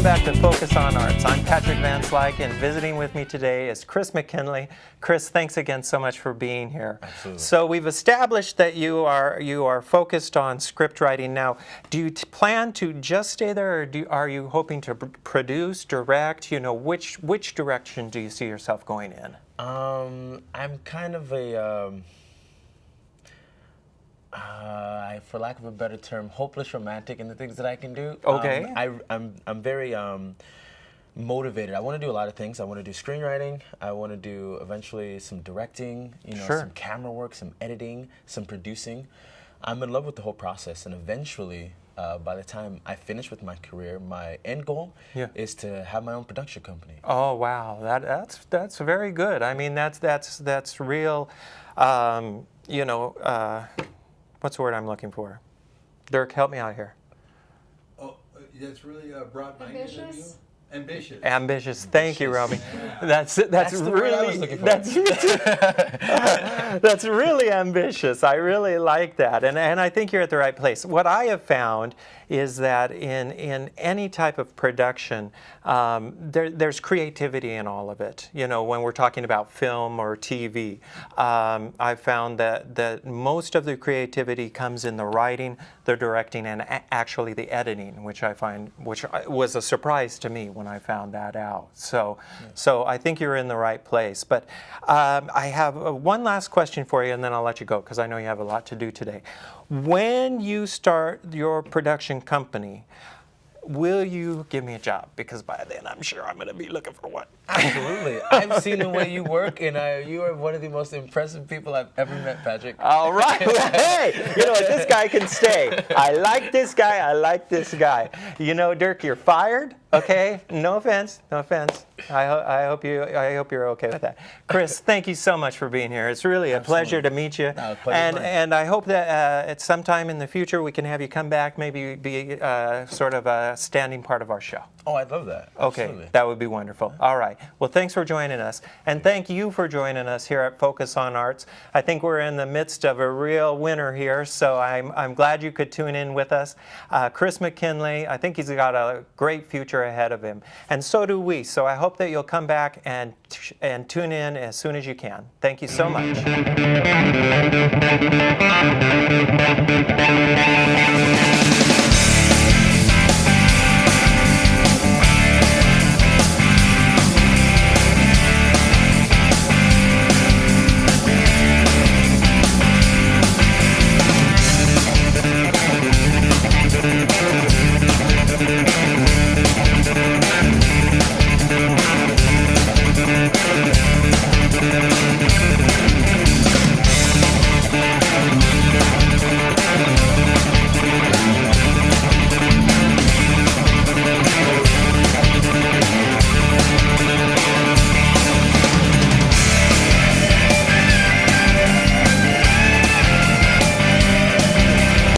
Welcome back to Focus on Arts. I'm Patrick Van Slyke, and visiting with me today is Chris McKinnely. Chris, thanks again so much for being here. Absolutely. So we've established that you are focused on script writing. Now, do you plan to just stay there, or are you hoping to produce, direct? Which direction do you see yourself going in? I'm kind of a for lack of a better term, hopeless romantic in the things that I can do. Okay. I'm very motivated. I want to do a lot of things. I want to do screenwriting. I want to do eventually some directing, Sure. some camera work, some editing, some producing. I'm in love with the whole process, and eventually, by the time I finish with my career, my end goal is to have my own production company. Oh wow, that's very good. I mean, that's real. What's the word I'm looking for? Dirk, help me out here. Oh, that's really broad-minded of you. Ambitious? Ambitious. Ambitious. Thank you, Romy. That's the word I was really looking for. that's really ambitious. I really like that, and I think you're at the right place. What I have found is that in any type of production, there's creativity in all of it. When we're talking about film or TV, I've found that most of the creativity comes in the writing, the directing, and actually the editing, which was a surprise to me when I found that out. So I think you're in the right place. But I have one last question for you, and then I'll let you go because I know you have a lot to do today. When you start your production company, will you give me a job? Because by then I'm sure I'm going to be looking for one. Absolutely. I've seen the way you work, and you are one of the most impressive people I've ever met, Patrick. All right. Hey, this guy can stay. I like this guy. I like this guy. Dirk, you're fired. Okay. No offense. No offense. I hope you're okay with that. Chris, thank you so much for being here. It's really a pleasure to meet you. No, pleasure's mine. And I hope that at some time in the future we can have you come back, maybe be sort of a standing part of our show. Oh, I'd love that. Okay, Absolutely. that would be wonderful. All right. Well, thanks for joining us. And thank you for joining us here at Focus on Arts. I think we're in the midst of a real winner here, so I'm glad you could tune in with us. Chris McKinnely, I think he's got a great future ahead of him. And so do we. So I hope that you'll come back and tune in as soon as you can. Thank you so much.